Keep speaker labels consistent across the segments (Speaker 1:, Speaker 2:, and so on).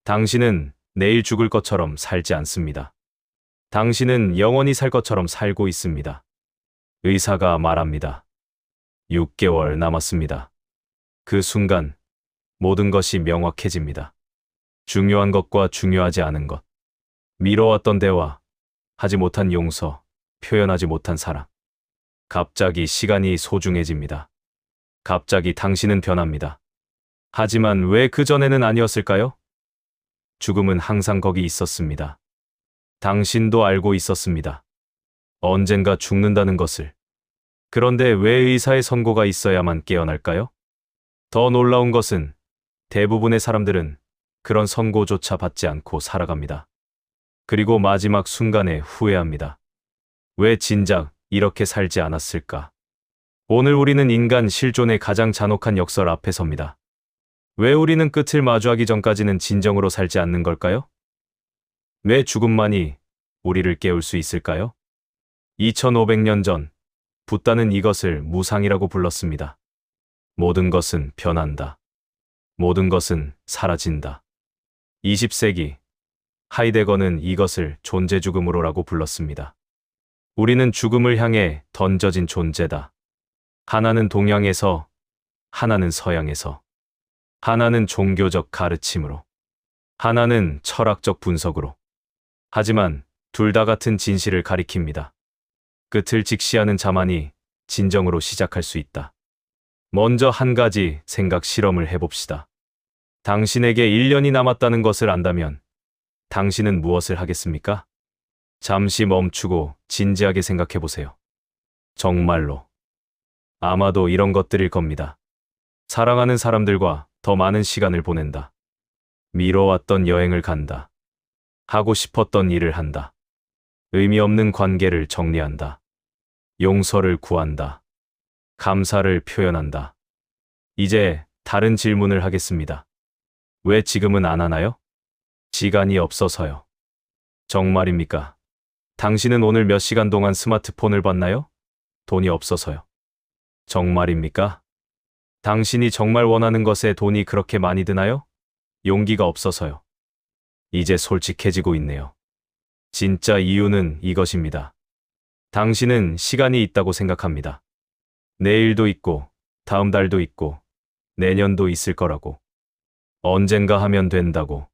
Speaker 1: 당신은 내일 죽을 것처럼 살지 않습니다. 당신은 영원히 살 것처럼 살고 있습니다. 의사가 말합니다. 6개월 남았습니다. 그 순간 모든 것이 명확해집니다. 중요한 것과 중요하지 않은 것, 미뤄왔던 대화, 하지 못한 용서, 표현하지 못한 사랑. 갑자기 시간이 소중해집니다. 갑자기 당신은 변합니다. 하지만 왜 그전에는 아니었을까요? 죽음은 항상 거기 있었습니다. 당신도 알고 있었습니다. 언젠가 죽는다는 것을. 그런데 왜 의사의 선고가 있어야만 깨어날까요? 더 놀라운 것은 대부분의 사람들은 그런 선고조차 받지 않고 살아갑니다. 그리고 마지막 순간에 후회합니다. 왜 진작 이렇게 살지 않았을까? 오늘 우리는 인간 실존의 가장 잔혹한 역설 앞에 섭니다. 왜 우리는 끝을 마주하기 전까지는 진정으로 살지 않는 걸까요? 왜 죽음만이 우리를 깨울 수 있을까요? 2500년 전, 붓다는 이것을 무상이라고 불렀습니다. 모든 것은 변한다. 모든 것은 사라진다. 20세기, 하이데거는 이것을 존재 죽음으로라고 불렀습니다. 우리는 죽음을 향해 던져진 존재다. 하나는 동양에서, 하나는 서양에서, 하나는 종교적 가르침으로, 하나는 철학적 분석으로. 하지만 둘 다 같은 진실을 가리킵니다. 끝을 직시하는 자만이 진정으로 시작할 수 있다. 먼저 한 가지 생각 실험을 해봅시다. 당신에게 1년이 남았다는 것을 안다면 당신은 무엇을 하겠습니까? 잠시 멈추고 진지하게 생각해보세요. 정말로. 아마도 이런 것들일 겁니다. 사랑하는 사람들과 더 많은 시간을 보낸다. 미뤄왔던 여행을 간다. 하고 싶었던 일을 한다. 의미 없는 관계를 정리한다. 용서를 구한다. 감사를 표현한다. 이제 다른 질문을 하겠습니다. 왜 지금은 안 하나요? 시간이 없어서요. 정말입니까? 당신은 오늘 몇 시간 동안 스마트폰을 봤나요? 돈이 없어서요. 정말입니까? 당신이 정말 원하는 것에 돈이 그렇게 많이 드나요? 용기가 없어서요. 이제 솔직해지고 있네요. 진짜 이유는 이것입니다. 당신은 시간이 있다고 생각합니다. 내일도 있고, 다음 달도 있고, 내년도 있을 거라고. 언젠가 하면 된다고.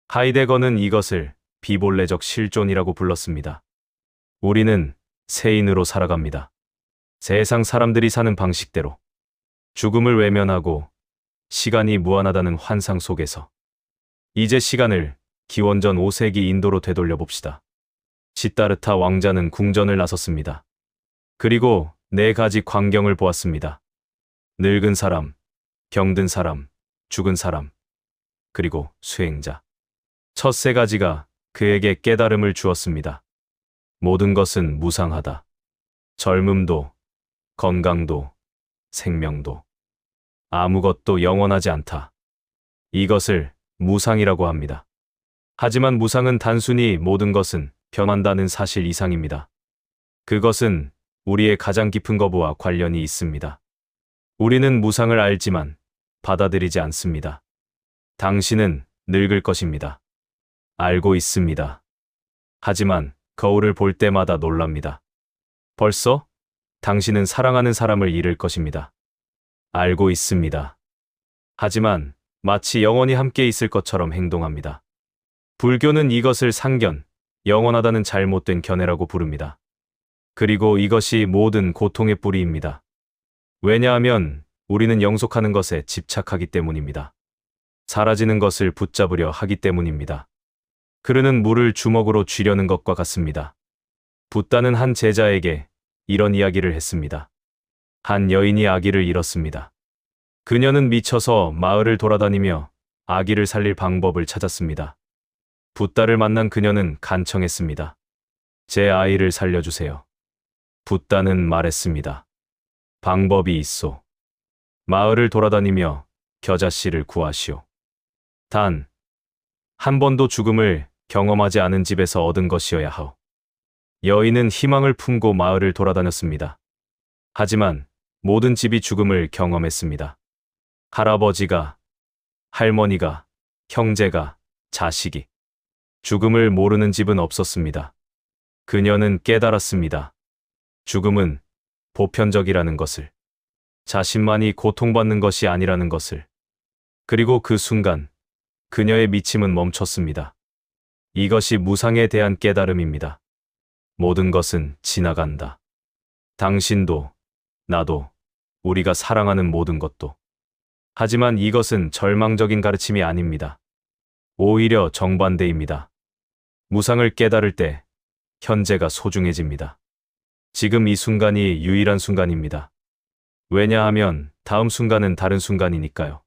Speaker 1: 하이데거는 이것을 비본래적 실존이라고 불렀습니다. 우리는 세인으로 살아갑니다. 세상 사람들이 사는 방식대로. 죽음을 외면하고 시간이 무한하다는 환상 속에서. 이제 시간을 기원전 5세기 인도로 되돌려 봅시다. 시타르타 왕자는 궁전을 나섰습니다. 그리고 4가지 광경을 보았습니다. 늙은 사람, 병든 사람, 죽은 사람, 그리고 수행자. 첫 3가지가 그에게 깨달음을 주었습니다. 모든 것은 무상하다. 젊음도, 건강도, 생명도. 아무것도 영원하지 않다. 이것을 무상이라고 합니다. 하지만 무상은 단순히 모든 것은 변한다는 사실 이상입니다. 그것은 우리의 가장 깊은 거부와 관련이 있습니다. 우리는 무상을 알지만 받아들이지 않습니다. 당신은 늙을 것입니다. 알고 있습니다. 하지만 거울을 볼 때마다 놀랍니다. 벌써 당신은 사랑하는 사람을 잃을 것입니다. 알고 있습니다. 하지만 마치 영원히 함께 있을 것처럼 행동합니다. 불교는 이것을 상견, 영원하다는 잘못된 견해라고 부릅니다. 그리고 이것이 모든 고통의 뿌리입니다. 왜냐하면 우리는 영속하는 것에 집착하기 때문입니다. 사라지는 것을 붙잡으려 하기 때문입니다. 흐르는 물을 주먹으로 쥐려는 것과 같습니다. 붓다는 한 제자에게 이런 이야기를 했습니다. 한 여인이 아기를 잃었습니다. 그녀는 미쳐서 마을을 돌아다니며 아기를 살릴 방법을 찾았습니다. 붓다를 만난 그녀는 간청했습니다. 제 아이를 살려주세요. 붓다는 말했습니다. 방법이 있소. 마을을 돌아다니며 겨자씨를 구하시오. 단, 한 번도 죽음을 경험하지 않은 집에서 얻은 것이어야 하오. 여인은 희망을 품고 마을을 돌아다녔습니다. 하지만 모든 집이 죽음을 경험했습니다. 할아버지가, 할머니가, 형제가, 자식이. 죽음을 모르는 집은 없었습니다. 그녀는 깨달았습니다. 죽음은 보편적이라는 것을. 자신만이 고통받는 것이 아니라는 것을. 그리고 그 순간 그녀의 미침은 멈췄습니다. 이것이 무상에 대한 깨달음입니다. 모든 것은 지나간다. 당신도, 나도, 우리가 사랑하는 모든 것도. 하지만 이것은 절망적인 가르침이 아닙니다. 오히려 정반대입니다. 무상을 깨달을 때 현재가 소중해집니다. 지금 이 순간이 유일한 순간입니다. 왜냐하면 다음 순간은 다른 순간이니까요.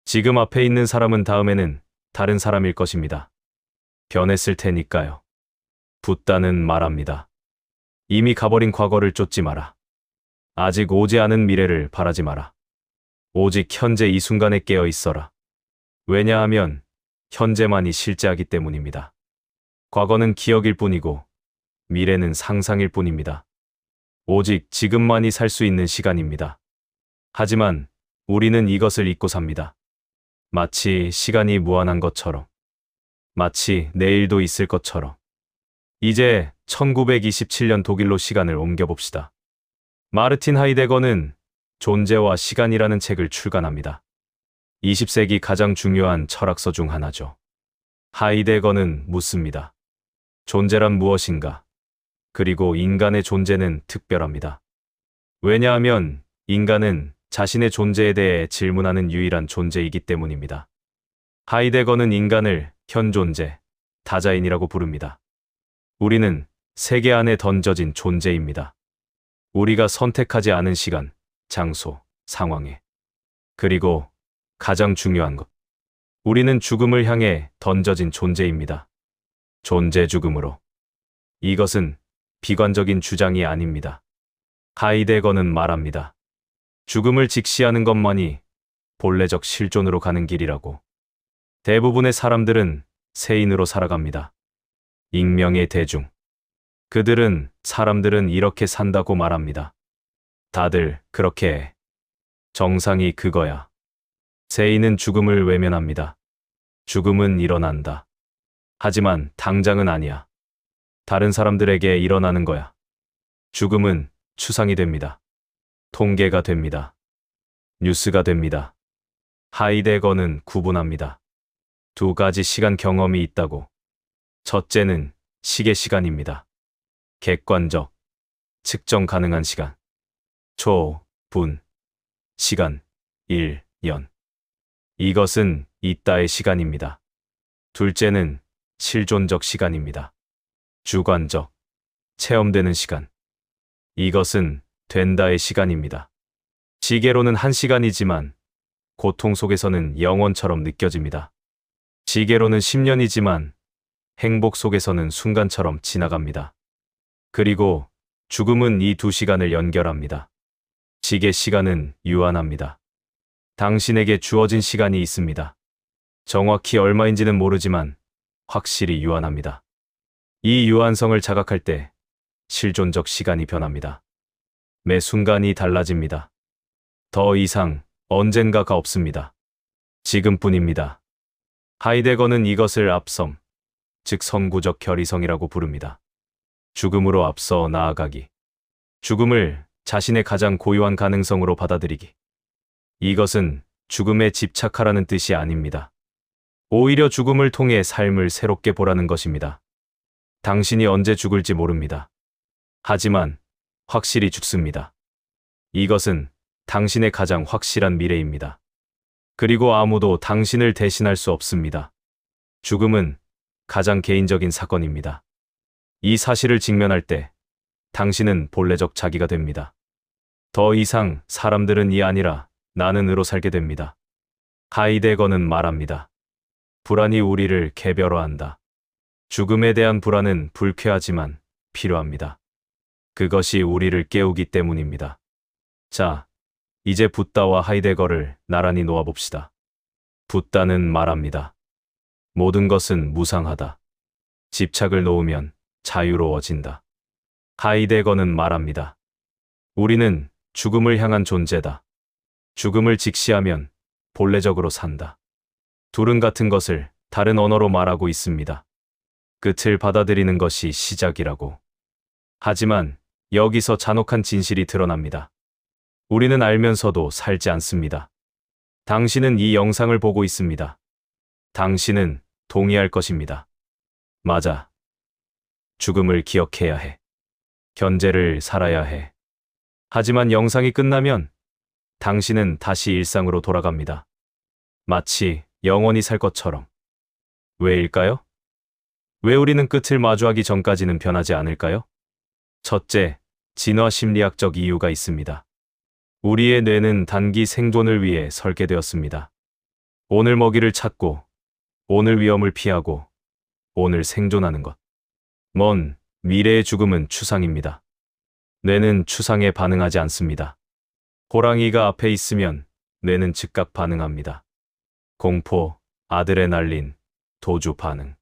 Speaker 1: 지금 앞에 있는 사람은 다음에는 다른 사람일 것입니다. 변했을 테니까요. 붓다는 말합니다. 이미 가버린 과거를 쫓지 마라. 아직 오지 않은 미래를 바라지 마라. 오직 현재 이 순간에 깨어 있어라. 왜냐하면 현재만이 실제하기 때문입니다. 과거는 기억일 뿐이고 미래는 상상일 뿐입니다. 오직 지금만이 살 수 있는 시간입니다. 하지만 우리는 이것을 잊고 삽니다. 마치 시간이 무한한 것처럼. 마치 내일도 있을 것처럼. 이제 1927년 독일로 시간을 옮겨봅시다. 마르틴 하이데거는 존재와 시간이라는 책을 출간합니다. 20세기 가장 중요한 철학서 중 하나죠. 하이데거는 묻습니다. 존재란 무엇인가? 그리고 인간의 존재는 특별합니다. 왜냐하면 인간은 자신의 존재에 대해 질문하는 유일한 존재이기 때문입니다. 하이데거는 인간을 현존재, 다자인이라고 부릅니다. 우리는 세계 안에 던져진 존재입니다. 우리가 선택하지 않은 시간, 장소, 상황에. 그리고 가장 중요한 것. 우리는 죽음을 향해 던져진 존재입니다. 존재 죽음으로. 이것은 비관적인 주장이 아닙니다. 하이데거는 말합니다. 죽음을 직시하는 것만이 본래적 실존으로 가는 길이라고. 대부분의 사람들은 세인으로 살아갑니다. 익명의 대중. 그들은 사람들은 이렇게 산다고 말합니다. 다들 그렇게 해. 정상이 그거야. 세인은 죽음을 외면합니다. 죽음은 일어난다. 하지만 당장은 아니야. 다른 사람들에게 일어나는 거야. 죽음은 추상이 됩니다. 통계가 됩니다. 뉴스가 됩니다. 하이데거는 구분합니다. 두 가지 시간 경험이 있다고. 첫째는 시계 시간입니다. 객관적, 측정 가능한 시간. 초, 분, 시간, 일, 연. 이것은 있다의 시간입니다. 둘째는 실존적 시간입니다. 주관적, 체험되는 시간. 이것은 된다의 시간입니다. 지게로는 한 시간이지만 고통 속에서는 영원처럼 느껴집니다. 지게로는 10년이지만 행복 속에서는 순간처럼 지나갑니다. 그리고 죽음은 이 두 시간을 연결합니다. 지게 시간은 유한합니다. 당신에게 주어진 시간이 있습니다. 정확히 얼마인지는 모르지만 확실히 유한합니다. 이 유한성을 자각할 때 실존적 시간이 변합니다. 매 순간이 달라집니다. 더 이상 언젠가가 없습니다. 지금뿐입니다. 하이데거는 이것을 앞섬, 즉 선구적 결의성이라고 부릅니다. 죽음으로 앞서 나아가기. 죽음을 자신의 가장 고유한 가능성으로 받아들이기. 이것은 죽음에 집착하라는 뜻이 아닙니다. 오히려 죽음을 통해 삶을 새롭게 보라는 것입니다. 당신이 언제 죽을지 모릅니다. 하지만 확실히 죽습니다. 이것은 당신의 가장 확실한 미래입니다. 그리고 아무도 당신을 대신할 수 없습니다. 죽음은 가장 개인적인 사건입니다. 이 사실을 직면할 때 당신은 본래적 자기가 됩니다. 더 이상 사람들은 이 아니라 나는으로 살게 됩니다. 하이데거는 말합니다. 불안이 우리를 개별화한다. 죽음에 대한 불안은 불쾌하지만 필요합니다. 그것이 우리를 깨우기 때문입니다. 자, 이제 붓다와 하이데거를 나란히 놓아봅시다. 붓다는 말합니다. 모든 것은 무상하다. 집착을 놓으면 자유로워진다. 하이데거는 말합니다. 우리는 죽음을 향한 존재다. 죽음을 직시하면 본래적으로 산다. 둘은 같은 것을 다른 언어로 말하고 있습니다. 끝을 받아들이는 것이 시작이라고. 하지만 여기서 잔혹한 진실이 드러납니다. 우리는 알면서도 살지 않습니다. 당신은 이 영상을 보고 있습니다. 당신은 동의할 것입니다. 맞아. 죽음을 기억해야 해. 현재를 살아야 해. 하지만 영상이 끝나면 당신은 다시 일상으로 돌아갑니다. 마치 영원히 살 것처럼. 왜일까요? 왜 우리는 끝을 마주하기 전까지는 변하지 않을까요? 첫째, 진화 심리학적 이유가 있습니다. 우리의 뇌는 단기 생존을 위해 설계되었습니다. 오늘 먹이를 찾고, 오늘 위험을 피하고, 오늘 생존하는 것. 먼 미래의 죽음은 추상입니다. 뇌는 추상에 반응하지 않습니다. 호랑이가 앞에 있으면 뇌는 즉각 반응합니다. 공포, 아드레날린, 도주 반응.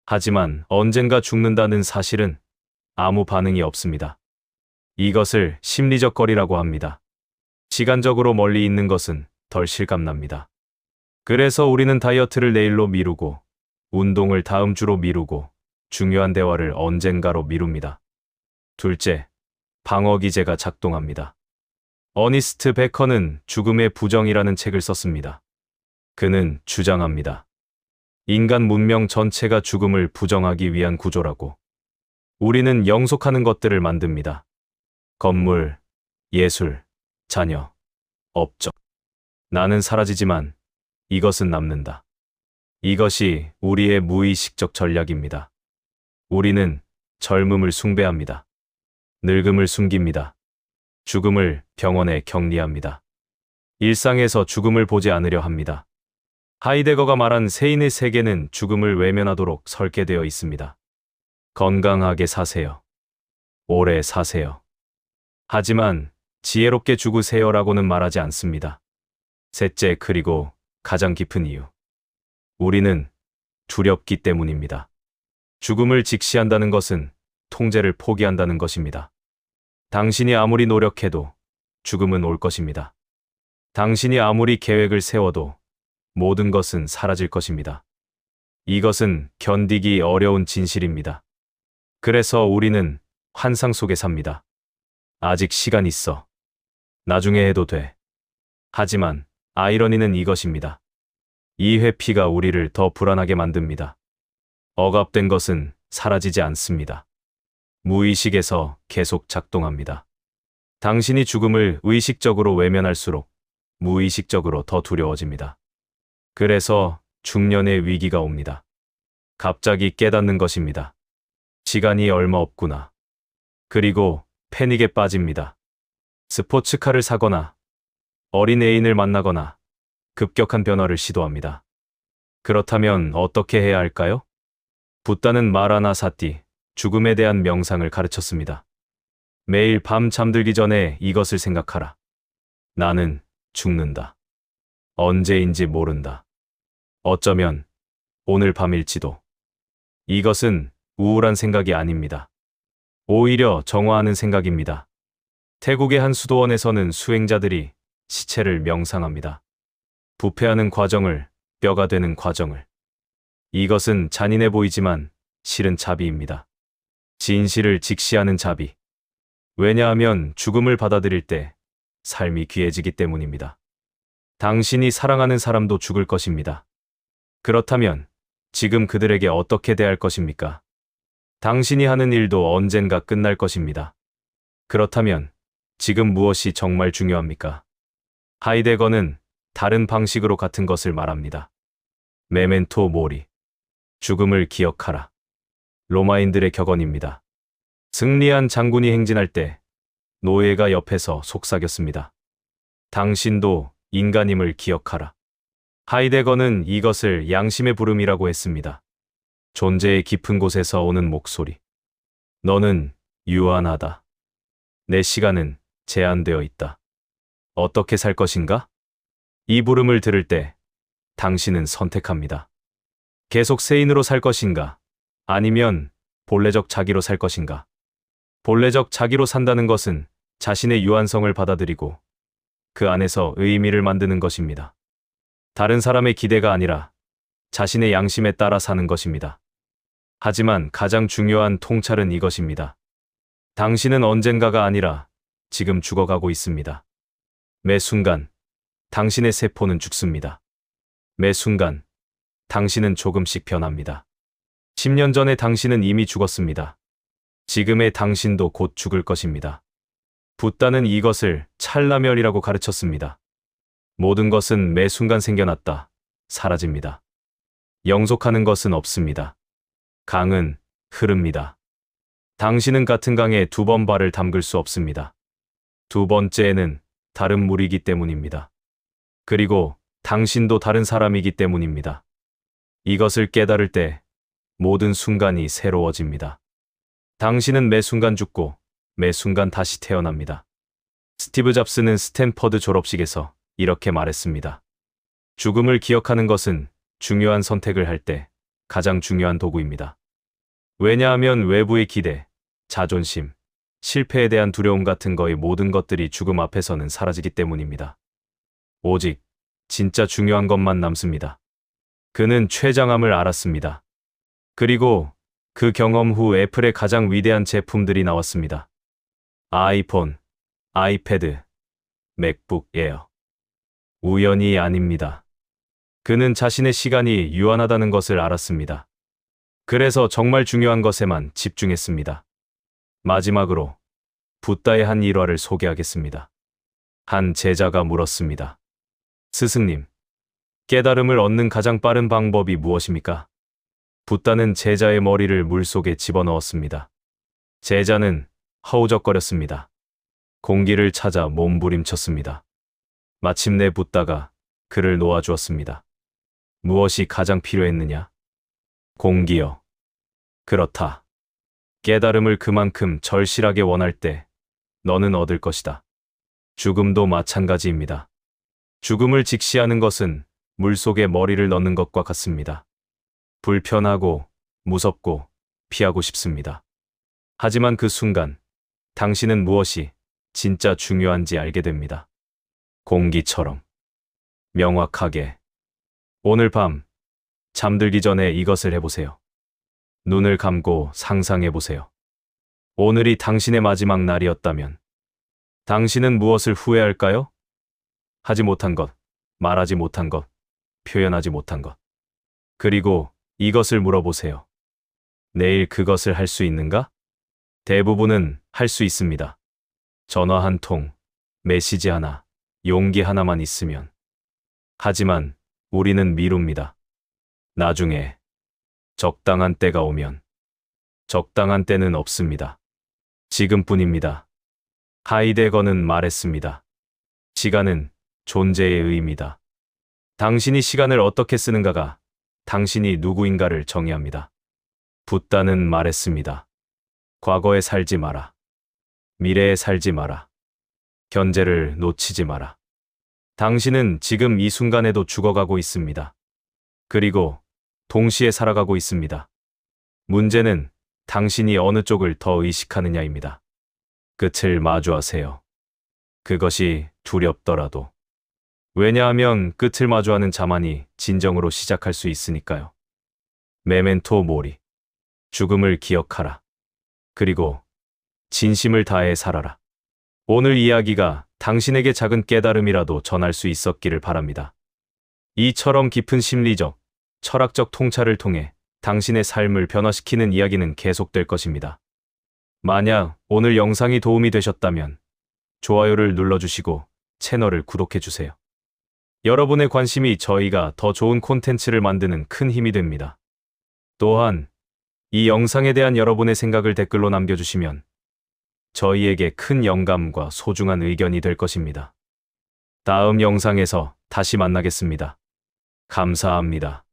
Speaker 1: 하지만 언젠가 죽는다는 사실은 아무 반응이 없습니다. 이것을 심리적 거리라고 합니다. 시간적으로 멀리 있는 것은 덜 실감납니다. 그래서 우리는 다이어트를 내일로 미루고, 운동을 다음 주로 미루고, 중요한 대화를 언젠가로 미룹니다. 둘째, 방어 기제가 작동합니다. 어니스트 베커는 죽음의 부정이라는 책을 썼습니다. 그는 주장합니다. 인간 문명 전체가 죽음을 부정하기 위한 구조라고. 우리는 영속하는 것들을 만듭니다. 건물, 예술, 자녀, 업적. 나는 사라지지만 이것은 남는다. 이것이 우리의 무의식적 전략입니다. 우리는 젊음을 숭배합니다. 늙음을 숨깁니다. 죽음을 병원에 격리합니다. 일상에서 죽음을 보지 않으려 합니다. 하이데거가 말한 세인의 세계는 죽음을 외면하도록 설계되어 있습니다. 건강하게 사세요. 오래 사세요. 하지만 지혜롭게 죽으세요라고는 말하지 않습니다. 셋째, 그리고 가장 깊은 이유. 우리는 두렵기 때문입니다. 죽음을 직시한다는 것은 통제를 포기한다는 것입니다. 당신이 아무리 노력해도 죽음은 올 것입니다. 당신이 아무리 계획을 세워도 모든 것은 사라질 것입니다. 이것은 견디기 어려운 진실입니다. 그래서 우리는 환상 속에 삽니다. 아직 시간 있어. 나중에 해도 돼. 하지만 아이러니는 이것입니다. 이 회피가 우리를 더 불안하게 만듭니다. 억압된 것은 사라지지 않습니다. 무의식에서 계속 작동합니다. 당신이 죽음을 의식적으로 외면할수록 무의식적으로 더 두려워집니다. 그래서 중년의 위기가 옵니다. 갑자기 깨닫는 것입니다. 시간이 얼마 없구나. 그리고 패닉에 빠집니다. 스포츠카를 사거나 어린 애인을 만나거나 급격한 변화를 시도합니다. 그렇다면 어떻게 해야 할까요? 붓다는 마라나사띠, 죽음에 대한 명상을 가르쳤습니다. 매일 밤 잠들기 전에 이것을 생각하라. 나는 죽는다. 언제인지 모른다. 어쩌면 오늘 밤일지도. 이것은 우울한 생각이 아닙니다. 오히려 정화하는 생각입니다. 태국의 한 수도원에서는 수행자들이 시체를 명상합니다. 부패하는 과정을, 뼈가 되는 과정을. 이것은 잔인해 보이지만 실은 자비입니다. 진실을 직시하는 자비. 왜냐하면 죽음을 받아들일 때 삶이 귀해지기 때문입니다. 당신이 사랑하는 사람도 죽을 것입니다. 그렇다면 지금 그들에게 어떻게 대할 것입니까? 당신이 하는 일도 언젠가 끝날 것입니다. 그렇다면 지금 무엇이 정말 중요합니까? 하이데거는 다른 방식으로 같은 것을 말합니다. 메멘토 모리. 죽음을 기억하라. 로마인들의 격언입니다. 승리한 장군이 행진할 때 노예가 옆에서 속삭였습니다. 당신도 인간임을 기억하라. 하이데거는 이것을 양심의 부름이라고 했습니다. 존재의 깊은 곳에서 오는 목소리. 너는 유한하다. 내 시간은 제한되어 있다. 어떻게 살 것인가? 이 부름을 들을 때 당신은 선택합니다. 계속 세인으로 살 것인가? 아니면 본래적 자기로 살 것인가? 본래적 자기로 산다는 것은 자신의 유한성을 받아들이고 그 안에서 의미를 만드는 것입니다. 다른 사람의 기대가 아니라 자신의 양심에 따라 사는 것입니다. 하지만 가장 중요한 통찰은 이것입니다. 당신은 언젠가가 아니라 지금 죽어가고 있습니다. 매 순간 당신의 세포는 죽습니다. 매 순간 당신은 조금씩 변합니다. 10년 전에 당신은 이미 죽었습니다. 지금의 당신도 곧 죽을 것입니다. 붓다는 이것을 찰나멸이라고 가르쳤습니다. 모든 것은 매 순간 생겨났다, 사라집니다. 영속하는 것은 없습니다. 강은 흐릅니다. 당신은 같은 강에 2번 발을 담글 수 없습니다. 두 번째에는 다른 물이기 때문입니다. 그리고 당신도 다른 사람이기 때문입니다. 이것을 깨달을 때 모든 순간이 새로워집니다. 당신은 매 순간 죽고 매 순간 다시 태어납니다. 스티브 잡스는 스탠퍼드 졸업식에서 이렇게 말했습니다. 죽음을 기억하는 것은 중요한 선택을 할 때 가장 중요한 도구입니다. 왜냐하면 외부의 기대, 자존심, 실패에 대한 두려움 같은 거의 모든 것들이 죽음 앞에서는 사라지기 때문입니다. 오직 진짜 중요한 것만 남습니다. 그는 최장암을 알았습니다. 그리고 그 경험 후 애플의 가장 위대한 제품들이 나왔습니다. 아이폰, 아이패드, 맥북 에어. 우연이 아닙니다. 그는 자신의 시간이 유한하다는 것을 알았습니다. 그래서 정말 중요한 것에만 집중했습니다. 마지막으로 붓다의 한 일화를 소개하겠습니다. 한 제자가 물었습니다. 스승님, 깨달음을 얻는 가장 빠른 방법이 무엇입니까? 붓다는 제자의 머리를 물속에 집어넣었습니다. 제자는 허우적거렸습니다. 공기를 찾아 몸부림쳤습니다. 마침내 붓다가 그를 놓아주었습니다. 무엇이 가장 필요했느냐? 공기요. 그렇다. 깨달음을 그만큼 절실하게 원할 때 너는 얻을 것이다. 죽음도 마찬가지입니다. 죽음을 직시하는 것은 물속에 머리를 넣는 것과 같습니다. 불편하고 무섭고 피하고 싶습니다. 하지만 그 순간 당신은 무엇이 진짜 중요한지 알게 됩니다. 공기처럼 명확하게. 오늘 밤 잠들기 전에 이것을 해보세요. 눈을 감고 상상해보세요. 오늘이 당신의 마지막 날이었다면 당신은 무엇을 후회할까요? 하지 못한 것, 말하지 못한 것, 표현하지 못한 것. 그리고 이것을 물어보세요. 내일 그것을 할 수 있는가? 대부분은 할 수 있습니다. 전화 한 통, 메시지 하나, 용기 하나만 있으면. 하지만 우리는 미룹니다. 나중에 적당한 때가 오면. 적당한 때는 없습니다. 지금뿐입니다. 하이데거는 말했습니다. 시간은 존재의 의미다. 당신이 시간을 어떻게 쓰는가가 당신이 누구인가를 정의합니다. 붓다는 말했습니다. 과거에 살지 마라. 미래에 살지 마라. 현재를 놓치지 마라. 당신은 지금 이 순간에도 죽어가고 있습니다. 그리고 동시에 살아가고 있습니다. 문제는 당신이 어느 쪽을 더 의식하느냐입니다. 끝을 마주하세요. 그것이 두렵더라도. 왜냐하면 끝을 마주하는 자만이 진정으로 시작할 수 있으니까요. 메멘토 모리. 죽음을 기억하라. 그리고 진심을 다해 살아라. 오늘 이야기가 당신에게 작은 깨달음이라도 전할 수 있었기를 바랍니다. 이처럼 깊은 심리적, 철학적 통찰을 통해 당신의 삶을 변화시키는 이야기는 계속될 것입니다. 만약 오늘 영상이 도움이 되셨다면 좋아요를 눌러주시고 채널을 구독해주세요. 여러분의 관심이 저희가 더 좋은 콘텐츠를 만드는 큰 힘이 됩니다. 또한 이 영상에 대한 여러분의 생각을 댓글로 남겨주시면 저희에게 큰 영감과 소중한 의견이 될 것입니다. 다음 영상에서 다시 만나겠습니다. 감사합니다.